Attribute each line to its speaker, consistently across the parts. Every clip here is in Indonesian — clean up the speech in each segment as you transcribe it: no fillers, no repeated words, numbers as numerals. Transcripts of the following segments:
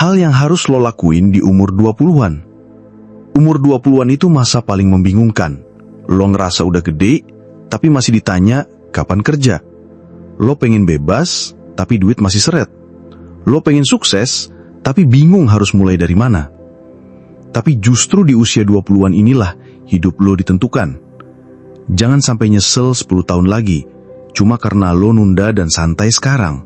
Speaker 1: Hal yang harus lo lakuin di umur 20-an. Umur 20-an itu masa paling membingungkan. Lo ngerasa udah gede, tapi masih ditanya kapan kerja. Lo pengen bebas, tapi duit masih seret. Lo pengen sukses, tapi bingung harus mulai dari mana. Tapi justru di usia 20-an inilah hidup lo ditentukan. Jangan sampai nyesel 10 tahun lagi, cuma karena lo nunda dan santai sekarang.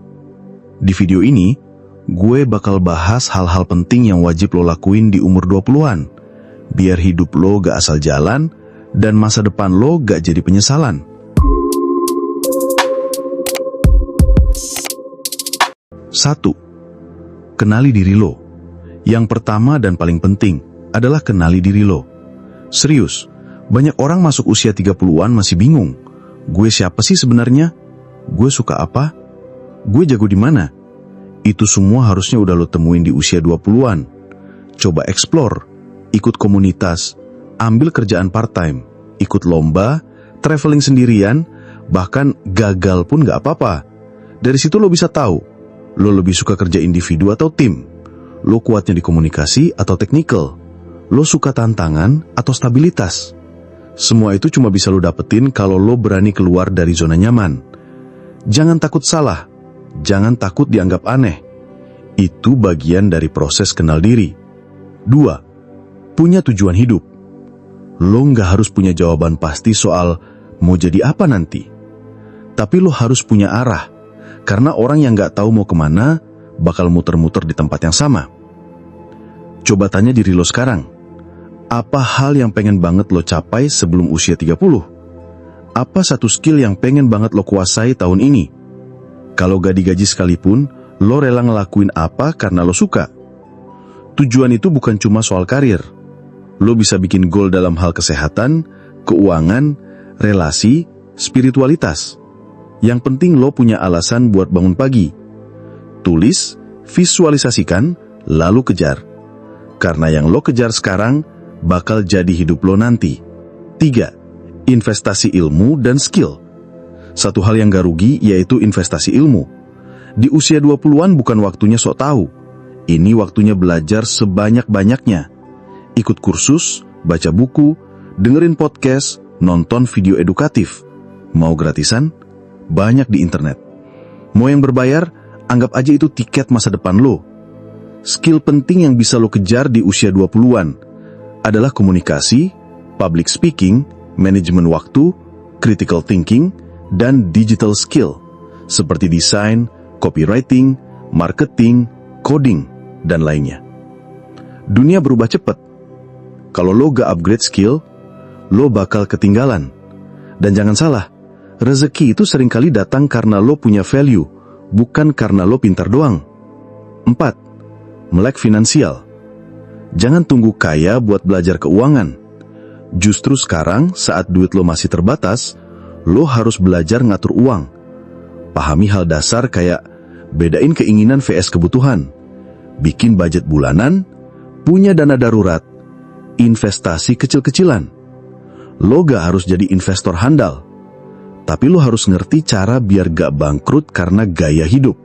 Speaker 1: Di video ini, gue bakal bahas hal-hal penting yang wajib lo lakuin di umur 20-an, biar hidup lo gak asal jalan, dan masa depan lo gak jadi penyesalan. 1. Kenali diri lo. Yang pertama dan paling penting adalah kenali diri lo. Serius, banyak orang masuk usia 30-an masih bingung. Gue siapa sih sebenarnya? Gue suka apa? Gue jago di mana? Itu semua harusnya udah lo temuin di usia 20-an. Coba explore, ikut komunitas, ambil kerjaan part-time, ikut lomba, traveling sendirian, bahkan gagal pun gak apa-apa. Dari situ lo bisa tahu, lo lebih suka kerja individu atau tim, lo kuatnya di komunikasi atau teknikal, lo suka tantangan atau stabilitas. Semua itu cuma bisa lo dapetin kalau lo berani keluar dari zona nyaman. Jangan takut salah, jangan takut dianggap aneh. Itu bagian dari proses kenal diri. 2. Punya tujuan hidup. Lo nggak harus punya jawaban pasti soal mau jadi apa nanti. Tapi lo harus punya arah, karena orang yang nggak tahu mau kemana bakal muter-muter di tempat yang sama. Coba tanya diri lo sekarang. Apa hal yang pengen banget lo capai sebelum usia 30? Apa satu skill yang pengen banget lo kuasai tahun ini? Kalau gak digaji sekalipun, lo rela ngelakuin apa karena lo suka? Tujuan itu bukan cuma soal karir. Lo bisa bikin goal dalam hal kesehatan, keuangan, relasi, spiritualitas. Yang penting lo punya alasan buat bangun pagi. Tulis, visualisasikan, lalu kejar. Karena yang lo kejar sekarang bakal jadi hidup lo nanti. 3. Investasi ilmu dan skill. Satu hal yang gak rugi yaitu investasi ilmu. Di usia 20-an bukan waktunya sok tahu. Ini waktunya belajar sebanyak-banyaknya. Ikut kursus, baca buku, dengerin podcast, nonton video edukatif. Mau gratisan? Banyak di internet. Mau yang berbayar? Anggap aja itu tiket masa depan lo. Skill penting yang bisa lo kejar di usia 20-an adalah komunikasi, public speaking, manajemen waktu, critical thinking, dan digital skill, seperti desain, copywriting, marketing, coding, dan lainnya. Dunia berubah cepat. Kalau lo gak upgrade skill, lo bakal ketinggalan. Dan jangan salah, rezeki itu seringkali datang karena lo punya value, bukan karena lo pintar doang. 4. Melek finansial. Jangan tunggu kaya buat belajar keuangan. Justru sekarang, saat duit lo masih terbatas, lo harus belajar ngatur uang. Pahami hal dasar kayak bedain keinginan vs kebutuhan, bikin budget bulanan, punya dana darurat, investasi kecil-kecilan. Lo gak harus jadi investor handal, tapi lo harus ngerti cara biar gak bangkrut karena gaya hidup.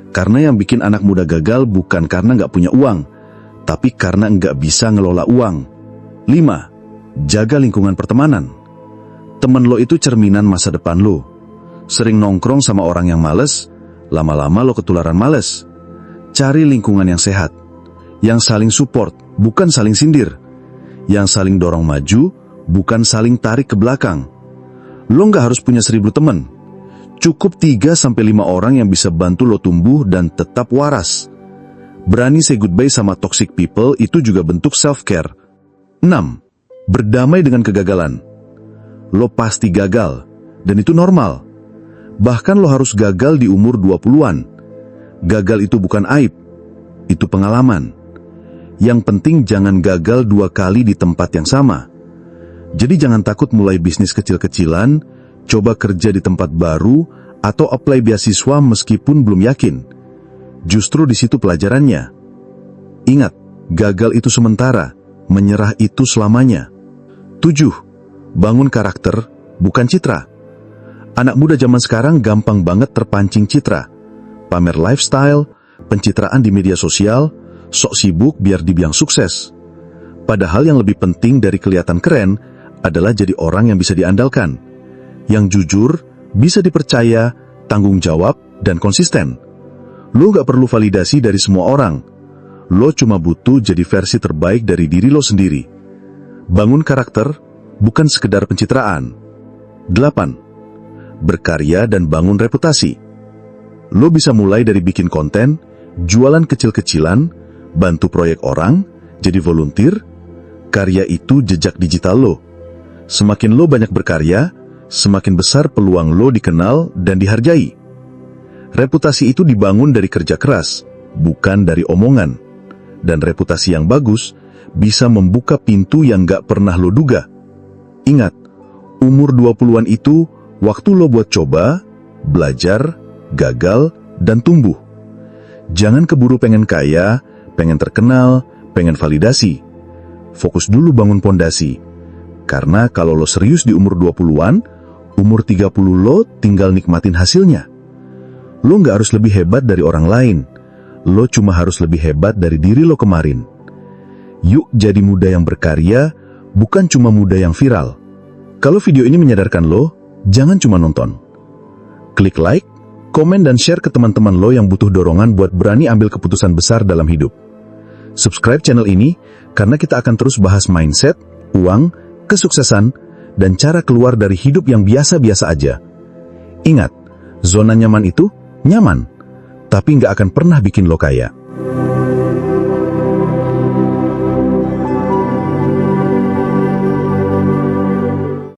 Speaker 1: Karena yang bikin anak muda gagal bukan karena gak punya uang, tapi karena nggak bisa ngelola uang. 5. Jaga lingkungan pertemanan. Temen lo itu cerminan masa depan lo. Sering nongkrong sama orang yang males, lama-lama lo ketularan males. Cari lingkungan yang sehat, yang saling support, bukan saling sindir, yang saling dorong maju, bukan saling tarik ke belakang. Lo nggak harus punya 1000 temen. Cukup 3-5 orang yang bisa bantu lo tumbuh dan tetap waras. Berani say goodbye sama toxic people itu juga bentuk self-care. 6. Berdamai dengan kegagalan. Lo pasti gagal, dan itu normal. Bahkan lo harus gagal di umur 20-an. Gagal itu bukan aib, itu pengalaman. Yang penting jangan gagal 2 kali di tempat yang sama. Jadi jangan takut mulai bisnis kecil-kecilan, coba kerja di tempat baru, atau apply beasiswa meskipun belum yakin. Justru di situ pelajarannya. Ingat, gagal itu sementara, menyerah itu selamanya. 7. Bangun karakter, bukan citra. Anak muda zaman sekarang gampang banget terpancing citra. Pamer lifestyle, pencitraan di media sosial, sok sibuk biar dibilang sukses. Padahal yang lebih penting dari kelihatan keren adalah jadi orang yang bisa diandalkan, yang jujur, bisa dipercaya, tanggung jawab, dan konsisten. Lo gak perlu validasi dari semua orang. Lo cuma butuh jadi versi terbaik dari diri lo sendiri. Bangun karakter, bukan sekedar pencitraan. 8. Berkarya dan bangun reputasi. Lo bisa mulai dari bikin konten, jualan kecil-kecilan, bantu proyek orang, jadi volunteer. Karya itu jejak digital lo. Semakin lo banyak berkarya, semakin besar peluang lo dikenal dan dihargai. Reputasi itu dibangun dari kerja keras, bukan dari omongan. Dan reputasi yang bagus bisa membuka pintu yang gak pernah lo duga. Ingat, umur 20-an itu waktu lo buat coba, belajar, gagal, dan tumbuh. Jangan keburu pengen kaya, pengen terkenal, pengen validasi. Fokus dulu bangun pondasi. Karena kalau lo serius di umur 20-an, umur 30 lo tinggal nikmatin hasilnya. Lo nggak harus lebih hebat dari orang lain. Lo cuma harus lebih hebat dari diri lo kemarin. Yuk jadi muda yang berkarya, bukan cuma muda yang viral. Kalau video ini menyadarkan lo, jangan cuma nonton. Klik like, komen dan share ke teman-teman lo yang butuh dorongan buat berani ambil keputusan besar dalam hidup. Subscribe channel ini, karena kita akan terus bahas mindset, uang, kesuksesan, dan cara keluar dari hidup yang biasa-biasa aja. Ingat, zona nyaman itu nyaman, tapi nggak akan pernah bikin lo kaya.